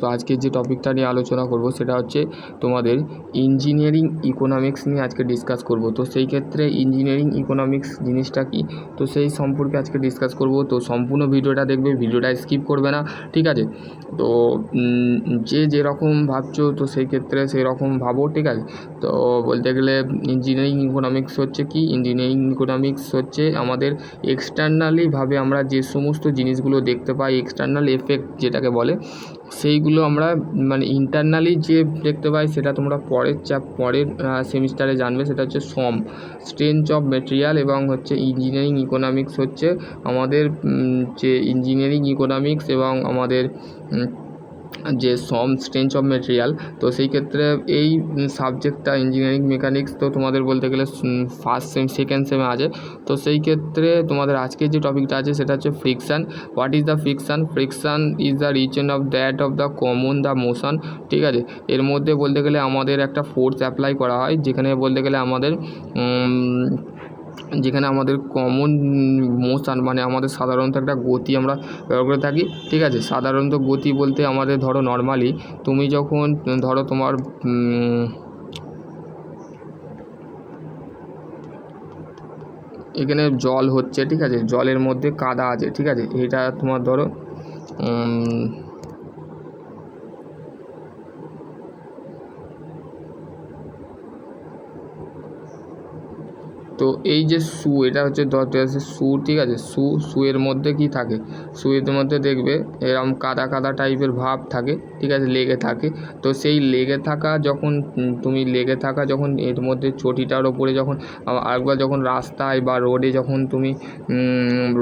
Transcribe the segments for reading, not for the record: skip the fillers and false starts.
তো আজকে যে টপিকটা নিয়ে আলোচনা করব সেটা হচ্ছে তোমাদের ইঞ্জিনিয়ারিং ইকোনমিক্স নিয়ে আজকে ডিসকাস করব। তো সেই ক্ষেত্রে ইঞ্জিনিয়ারিং ইকোনমিক্স জিনিসটা কি, তো সেই সম্পর্কে আজকে ডিসকাস করব। তো সম্পূর্ণ ভিডিওটা দেখবে, ভিডিওটা স্কিপ করবে না, ঠিক আছে? তো যে যেরকম ভাবছো তো সেই ক্ষেত্রে সেই রকম ভাবো, ঠিক আছে? তো বলতে গেলে ইঞ্জিনিয়ারিং ইকোনমিক্স হচ্ছে কি, ইঞ্জিনিয়ারিং ইকোনমিক্স হচ্ছে আমাদের এক্সটার্নালিভাবে আমরা যে সমস্ত জিনিসগুলো দেখতে পাই, এক্সটার্নাল এফেক্ট যেটাকে বলে, সেইগুলো আমরা মানে ইন্টারনালি যে দেখতে পাই সেটা তোমরা পরের সেমিস্টারে জানবে। সেটা হচ্ছে স্ট্রেংথ অফ মেটেরিয়াল, এবং হচ্ছে ইঞ্জিনিয়ারিং ইকোনমিক্স হচ্ছে আমাদের যে ইঞ্জিনিয়ারিং ইকোনমিক্স এবং আমাদের যে স্ট্রেংথ অফ মেটেরিয়াল। তো সেই ক্ষেত্রে এই সাবজেক্টটা ইঞ্জিনিয়ারিং মেকানিক্স তো তোমাদের বলতে গেলে ফার্স্ট সেম সেকেন্ড সেমে আছে। তো সেই ক্ষেত্রে তোমাদের আজকের যে টপিকটা আছে সেটা হচ্ছে friction. What is the friction? Friction is the reason of that of the common the motion, ঠিক আছে? এর মধ্যে বলতে গেলে আমাদের একটা ফোর্স অ্যাপ্লাই করা হয়, যেখানে বলতে গেলে আমাদের কমন মোশন মানে আমাদের সাধারণত একটা গতি আমরা ব্যবহার করে থাকি, ঠিক আছে? সাধারণত গতি বলতে আমাদের ধরো নর্মালি তুমি যখন ধরো তোমার এখানে জল হচ্ছে, ঠিক আছে? জলের মধ্যে কাদা আছে, ঠিক আছে? এটা তোমার ধরো তো এই যে এটা হচ্ছে শু, ঠিক আছে? শুয়ের মধ্যে কি থাকে, শুয়ের মধ্যে দেখবে এরকম কাদা কাদা টাইপের ভাব থাকে, ঠিক আছে? লেগে থাকে। তো সেই লেগে থাকা যখন এর মধ্যে চটিটার ওপরে যখন আরেকবার যখন রাস্তায় বা রোডে যখন তুমি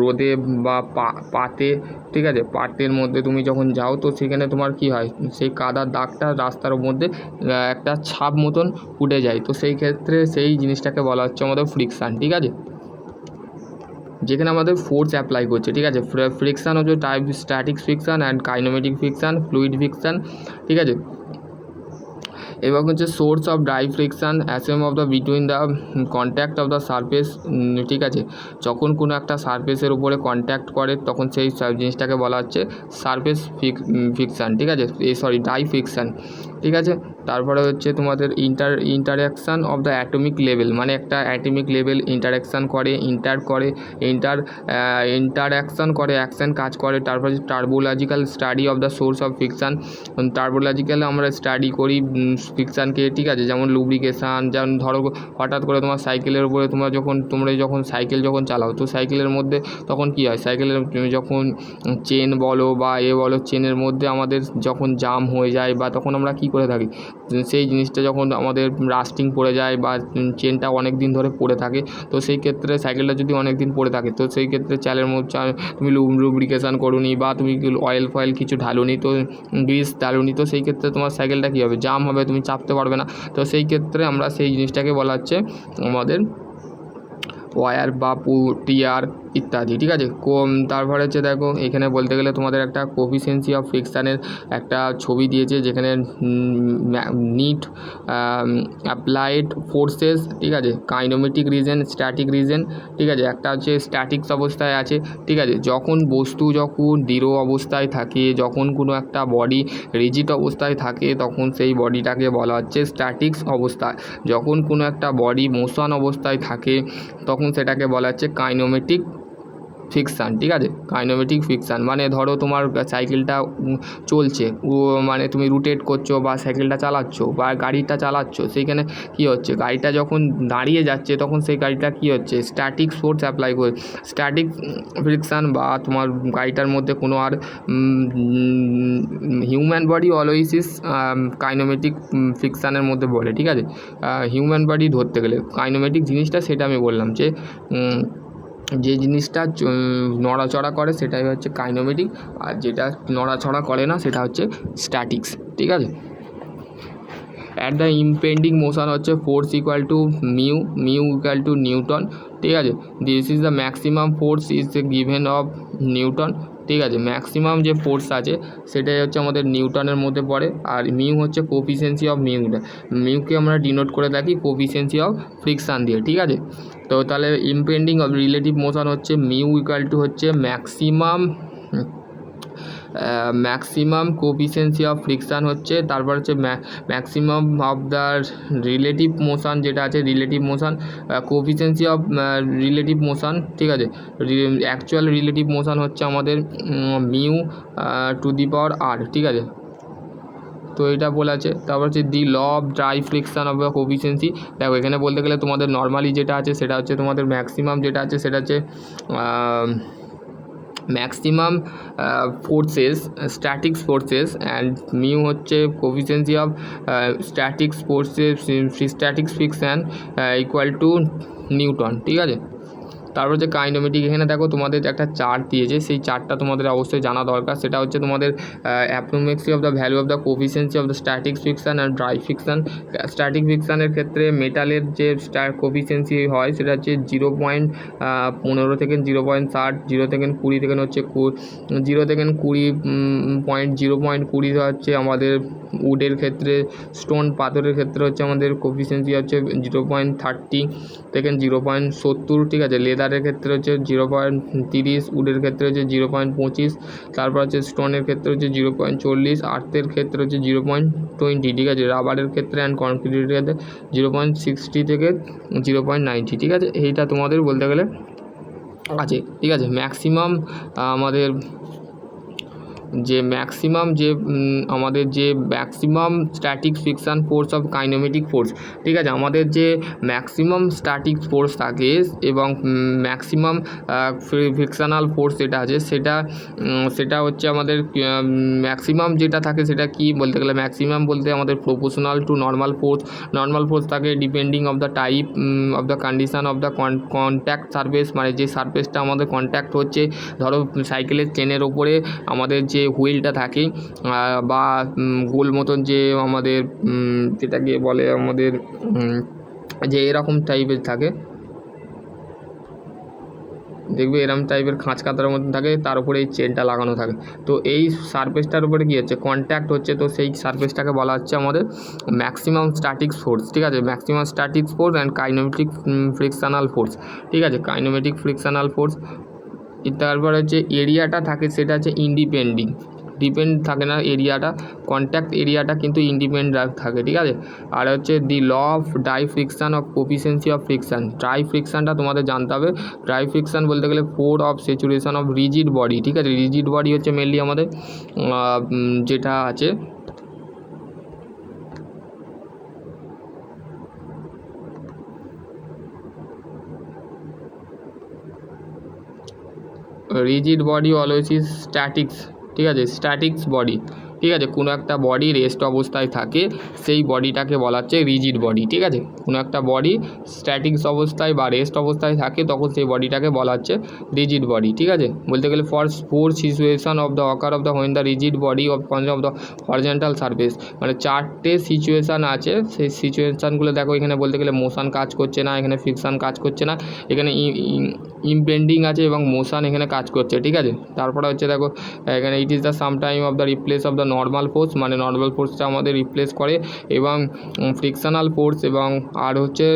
রোদে বা পাতে, ঠিক আছে, পাটের মধ্যে তুমি যখন যাও, তো সেখানে তোমার কি হয়, সেই কাদার দাগটা রাস্তার মধ্যে একটা ছাপ মতন উঠে যায়। তো সেই ক্ষেত্রে সেই জিনিসটাকে বলা হচ্ছে আমাদের ফ্রিকশান, ঠিক আছে? যেখানে আমাদের ফোর্স অ্যাপ্লাই করছে, ঠিক আছে? ফ্রিকশান হচ্ছে type static friction and kinematic friction, fluid friction, ঠিক আছে? এবং হচ্ছে সোর্স অফ ড্রাই ফ্রিকশান, অ্যাসেম of the between the contact of the surface, ঠিক আছে? যখন কোনো একটা সারফেসের উপরে কন্ট্যাক্ট করে তখন সেই জিনিসটাকে বলা হচ্ছে সারফেস ফ্রিকশান, ঠিক আছে? ড্রাই ফ্রিকশান, ঠিক আছে? তারপরে হচ্ছে তোমাদের interaction of the atomic level, মানে একটা অ্যাটমিক লেভেল ইন্টারঅ্যাকশান করে, ইন্টারঅ্যাকশান করে, অ্যাকশান কাজ করে। তারপর হচ্ছে tribological study of the source of friction. Tribological আমরা স্টাডি করি ফ্রিকশানকে, ঠিক আছে? যেমন লুব্রিকেশান, যেমন ধরো হঠাৎ করে তোমার সাইকেলের উপরে তোমরা যখন সাইকেল যখন চালাও, তো সাইকেলের মধ্যে তখন কী হয়, সাইকেলের যখন চেন বলো বা বলো, চেনের মধ্যে আমাদের যখন জাম হয়ে যায় বা তখন আমরা কী করে থাকি, সেই জিনিসটা যখন আমাদের রাস্টিং পড়ে যায় বা চেনটা অনেক দিন ধরে পড়ে থাকে, তো সেই ক্ষেত্রে সাইকেলটা যদি অনেক দিন পড়ে থাকে, তো সেই ক্ষেত্রে চালের মধ্যে তুমি লুব্রিকেশান করোনি বা তুমি অয়েল ফয়েল কিছু ঢালুনি, তো গ্রিস ঢালুনি, তো সেই ক্ষেত্রে তোমার সাইকেলটা কী হবে, জাম হবে, তুমি চাপতে পারবে না। তো সেই ক্ষেত্রে আমরা সেই জিনিসটাকে বলা হচ্ছে আমাদের ওয়্যার বা টিয়ার ইত্যাদি, ঠিক আছে? তারপরে হচ্ছে দেখো এখানে বলতে গেলে তোমাদের একটা কোফিসিয়েন্সি অফ ফ্রিকশানের একটা ছবি দিয়েছে, যেখানে নিট অ্যাপ্লাইড ফোর্সেস, ঠিক আছে? কাইনোমেটিক রিজন, স্ট্যাটিক রিজন, ঠিক আছে? একটা হচ্ছে স্ট্যাটিক্স অবস্থায় আছে, ঠিক আছে? যখন বস্তু দৃঢ় অবস্থায় থাকে, যখন কোনো একটা বডি রিজিড অবস্থায় থাকে, তখন সেই বডিটাকে বলা হচ্ছে স্ট্যাটিক্স অবস্থা। যখন কোনো একটা বডি মোশন অবস্থায় থাকে তখন সেটাকে বলা হচ্ছে কাইনোমেটিক ফ্রিকশান, ঠিক আছে? কাইনোমেটিক ফ্রিকশান মানে ধরো তোমার সাইকেলটা চলছে, মানে তুমি রোটেট করছো বা সাইকেলটা চালাচ্ছ বা গাড়িটা চালাচ্ছ, সেইখানে কী হচ্ছে, গাড়িটা যখন দাঁড়িয়ে যাচ্ছে তখন সেই গাড়িটা কী হচ্ছে, স্ট্যাটিক ফোর্স অ্যাপ্লাই করে, স্ট্যাটিক ফ্রিকশান বা তোমার গাড়িটার মধ্যে কোনো আর হিউম্যান বডি অলওয়েজ ইজ কাইনোমেটিক ফ্রিকশানের মধ্যে বলে, ঠিক আছে? হিউম্যান বডি ধরতে গেলে কাইনোমেটিক জিনিসটা সেটা আমি বললাম যে জিনিসটা নড়াচড়া করে সেটাই হচ্ছে কাইনোমেটিক, আর যেটা নড়াচড়া করে না সেটা হচ্ছে স্ট্যাটিক্স, ঠিক আছে? অ্যাট দ্য ইম্পেন্ডিং মোশন হচ্ছে force equal to mu equal to Newton, ঠিক আছে? This is the maximum force is given of Newton, ঠিক আছে? ম্যাক্সিমাম যে ফোর্স আছে সেটাই হচ্ছে আমাদের নিউটনের মধ্যে পড়ে। আর মিউ হচ্ছে কোফিসিয়েন্সি অফ মিউকে আমরা ডিনোট করে থাকি কোফিসিয়েন্সি অফ ফ্রিকশান দিয়ে, ঠিক আছে? তো তাহলে ইম্পেন্ডিং অফ রিলেটিভ মোশন হচ্ছে মিউ ইকুয়াল টু হচ্ছে ম্যাক্সিমাম কোফিসিয়েন্সি অফ ফ্রিকশান হচ্ছে, তারপর হচ্ছে maximum of the relative motion যেটা আছে, relative motion, coefficient of relative motion, ঠিক আছে। অ্যাকচুয়াল রিলেটিভ মোশন হচ্ছে আমাদের মিউ টু দি পাওয়ার আর, ঠিক আছে। তো এটা বলেছে। তারপর হচ্ছে the law of dry friction of the coefficient. দেখো এখানে বলতে গেলে তোমাদের নর্মালি যেটা আছে সেটা হচ্ছে তোমাদের ম্যাক্সিমাম যেটা আছে সেটা হচ্ছে maximum forces, static forces, and mu হচ্ছে coefficient of static forces, static friction equal to Newton, ঠিক আছে। তারপর হচ্ছে কাইনেমেটিক। এখানে দেখো তোমাদের একটা চার্ট দিয়েছে, সেই চার্টটা তোমাদের অবশ্যই জানা দরকার। সেটা হচ্ছে তোমাদের approximacy of the value of the coefficient of the static friction and dry friction. Static ফ্রিকশানের ক্ষেত্রে মেটালের যে কোফিসিয়েন্সি হয় সেটা হচ্ছে 0.15 থেকে 0.60, 0 থেকে 20 থেকে হচ্ছে 0 থেকে 0.20 হচ্ছে আমাদের উডের ক্ষেত্রে। স্টোন পাথরের ক্ষেত্রে হচ্ছে আমাদের কোফিসিয়েন্সি হচ্ছে 0.30 থেকে 0.70, ঠিক আছে। লেদারের ক্ষেত্রে হচ্ছে 0.30, উডের ক্ষেত্রে হচ্ছে 0.25, তারপর হচ্ছে স্টোনের ক্ষেত্রে হচ্ছে 0.40, আর্থের ক্ষেত্রে হচ্ছে 0.20, ঠিক আছে। রাবারের ক্ষেত্রে অ্যান্ড কনক্রিটের ক্ষেত্রে 0.60 থেকে 0.90, ঠিক আছে। এইটা তোমাদের বলতে গেলে আছে, ঠিক আছে। ম্যাক্সিমাম আমাদের যে ম্যাক্সিমাম যে আমাদের যে maximum static friction force of kinematic force, ঠিক আছে। আমাদের যে ম্যাক্সিমাম স্ট্যাটিক ফোর্স থাকে এবং ম্যাক্সিমাম ফ্রিকশনাল ফোর্স যেটা আছে সেটা হচ্ছে আমাদের ম্যাক্সিমাম যেটা থাকে সেটা কি বলতে গেলে ম্যাক্সিমাম বলতে আমাদের প্রপোর্শনাল টু নর্মাল ফোর্স থাকে depending of the type of the condition of the contact surface, মানে যে সারফেসটা আমাদের কন্ট্যাক্ট হচ্ছে। ধরো সাইকেলের চেনের ওপরে আমাদের যে হুইলটা থাকে বা গোল মতন যে আমাদের যেটাকে বলে আমাদের যে এরকম টাইপের থাকে, দেখবে এরকম টাইপের খাঁজ কাতার মতন থাকে, তার উপরে এই চেনটা লাগানো থাকে। তো এই সারফেসটার উপরে কী হচ্ছে, কন্ট্যাক্ট হচ্ছে। তো সেই সারফেসটাকে বলা হচ্ছে আমাদের ম্যাক্সিমাম স্ট্যাটিক ফোর্স, ঠিক আছে। Maximum static force and kinematic frictional force, ঠিক আছে। Kinematic frictional force. তারপরে হচ্ছে এরিয়াটা থাকে সেটা হচ্ছে ডিপেন্ড থাকে না এরিয়াটা, কন্ট্যাক্ট এরিয়াটা কিন্তু ইন্ডিপেন্ডেন্ট থাকে, ঠিক আছে। আর হচ্ছে the law of dry friction of coefficient of friction. Dry ফ্রিকশানটা তোমাদের জানতে হবে। ড্রাই ফ্রিকশান বলতে গেলে four of saturation of rigid body, ঠিক আছে। রিজিড বডি হচ্ছে মেনলি আমাদের যেটা আছে rigid body always is statics, ঠিক আছে। স্ট্যাটিক্স বডি, ঠিক আছে। কোনো একটা বডি রেস্ট অবস্থায় থাকে সেই বডিটাকে বলা হচ্ছে রিজিড বডি, ঠিক আছে। কোনো একটা বডি স্ট্যাটিক্স অবস্থায় বা রেস্ট অবস্থায় থাকে তখন সেই বডিটাকে বলা হচ্ছে রিজিড বডি, ঠিক আছে। বলতে গেলে four situation of the ochre of the when the rigid body of the horizontal surface, মানে 4টে সিচুয়েশান আছে। সেই সিচুয়েশানগুলো দেখো এখানে বলতে গেলে মোশন কাজ করছে না, এখানে ফ্রিকশান কাজ করছে না, এখানে ইমপেন্ডিং আছে এবং মোশন এখানে কাজ করছে, ঠিক আছে। তারপরে হচ্ছে দেখো এখানে it is the some time of the replace of the normal force, মানে নর্মাল ফোর্সটা আমাদের রিপ্লেস করে, এবং ফ্রিকশনাল ফোর্স, এবং আর হচ্ছে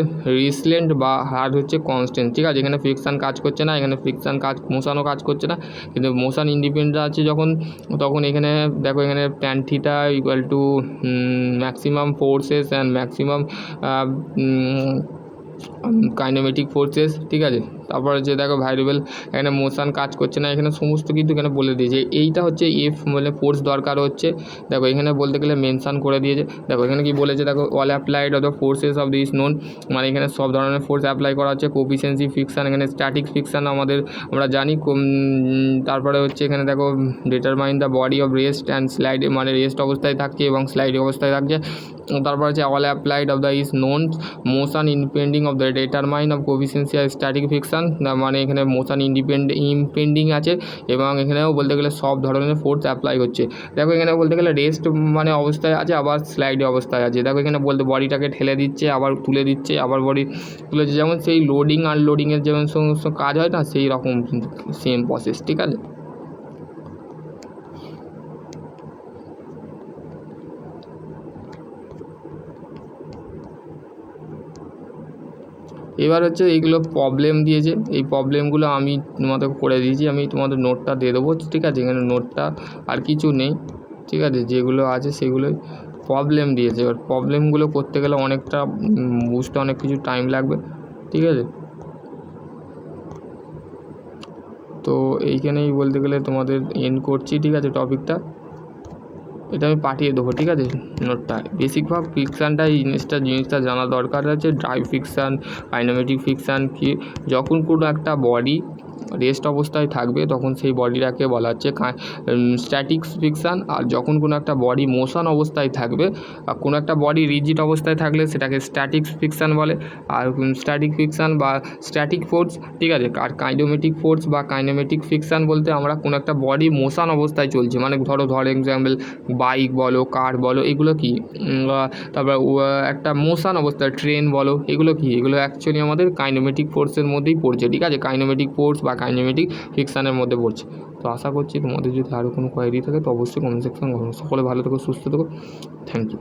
রিসলেন্ট বা আর হচ্ছে কনস্ট্যান্ট, ঠিক আছে। এখানে ফ্রিকশান কাজ করছে না, এখানে মোশনও কাজ করছে না, কিন্তু মোশন ইন্ডিপেন্ডেন্ট আছে তখন এখানে দেখো এখানে tan theta equal to maximum forces and maximum kinematic forces, ঠিক আছে। তারপর হচ্ছে দেখো ভ্যারিয়েবল, এখানে মোশন কাজ করছে না, এখানে সমস্ত কিন্তু এখানে বলে দিয়েছে। এইটা হচ্ছে এফ মানে ফোর্স দরকার হচ্ছে, দেখো এখানে বলতে গেলে মেনশান করে দিয়েছে। দেখো এখানে কি বলেছে, দেখো all applied of the forces of this known, মানে এখানে সব ধরনের ফোর্স অ্যাপ্লাই করা হচ্ছে। কোফিসিয়েন্সি ফ্রিকশান, এখানে স্ট্যাটিক ফ্রিকশান আমরা জানি। তারপরে হচ্ছে এখানে দেখো determine the body of rest and slide, মানে রেস্ট অবস্থায় থাকছে এবং স্লাইড অবস্থায় থাকছে। তারপর হচ্ছে all applied of the is known motion impending of the determine of coefficient আর স্ট্যাটিক ফ্রিকশান, মানে এখানে মোশন ইমপেন্ডিং আছে এবং এখানেও বলতে গেলে সব ধরনের ফোর্স অ্যাপ্লাই হচ্ছে। দেখো এখানে বলতে গেলে রেস্ট মানে অবস্থায় আছে, আবার স্লাইড অবস্থায় আছে। দেখো এখানে বলতে বডিটাকে ঠেলে দিচ্ছে, আবার তুলে দিচ্ছে, আবার বডি তুলেছে, যেমন সেই লোডিং আনলোডিংয়ের যেমন সমস্ত কাজ হয় না, সেই রকম সেম প্রসেস, ঠিক আছে। এবার হচ্ছে এইগুলো প্রবলেম দিয়েছে, এই প্রবলেমগুলো আমি তোমাদের করে দিয়েছি, আমি তোমাদের নোটটা দিয়ে দেবো, ঠিক আছে। এখানে নোটটা আর কিছু নেই, ঠিক আছে, যেগুলো আছে সেগুলোই প্রবলেম দিয়েছে। এবার প্রবলেমগুলো করতে গেলে অনেকটা বুঝতে অনেক কিছু টাইম লাগবে, ঠিক আছে। তো এইখানেই বলতে গেলে তোমাদের এন্ড করছি, ঠিক আছে, টপিকটা। এটা আমি পাঠিয়ে দেবো, ঠিক আছে, নোটটা। বেসিকভাবে ফিকশানটা এই জিনিসটা জানা দরকার আছে। ড্রাইভ ফিকশান, কাইনেমেটিক ফিকশান কি, যখন কোনো একটা বডি রেস্ট অবস্থায় থাকবে তখন সেই বডিটাকে বলা হচ্ছে স্ট্যাটিক ফিকশান। আর যখন কোনো একটা বডি মোশন অবস্থায় থাকবে, আর কোনো একটা বডি রিজিড অবস্থায় থাকলে সেটাকে স্ট্যাটিক ফিকশান বলে। আর স্ট্যাটিক ফিকশান বা স্ট্যাটিক ফোর্স, ঠিক আছে। আর কাইনেমেটিক ফোর্স বা কাইনেমেটিক ফিকশান বলতে আমরা কোনো একটা বডি মোশন অবস্থায় চলছে, মানে ধর এক্সাম্পল বাইক বলো, কার বলো, এগুলো কি, তারপর একটা মোশন অবস্থায় ট্রেন বলো, এগুলো কি, এগুলো অ্যাকচুয়ালি আমাদের কাইনেমেটিক ফোর্সের মধ্যেই পড়ছে, ঠিক আছে। কাইনেমেটিক ফোর্স বা কাইনেমেটিক ফিকশানের মধ্যে পড়ছে। তো আশা করছি তোমাদের যদি আরও কোনো কোয়ারি থাকে তো অবশ্যই কমেন্ট সেকশন করো। সকলে ভালো থেকো, সুস্থ থেকো, থ্যাংক ইউ।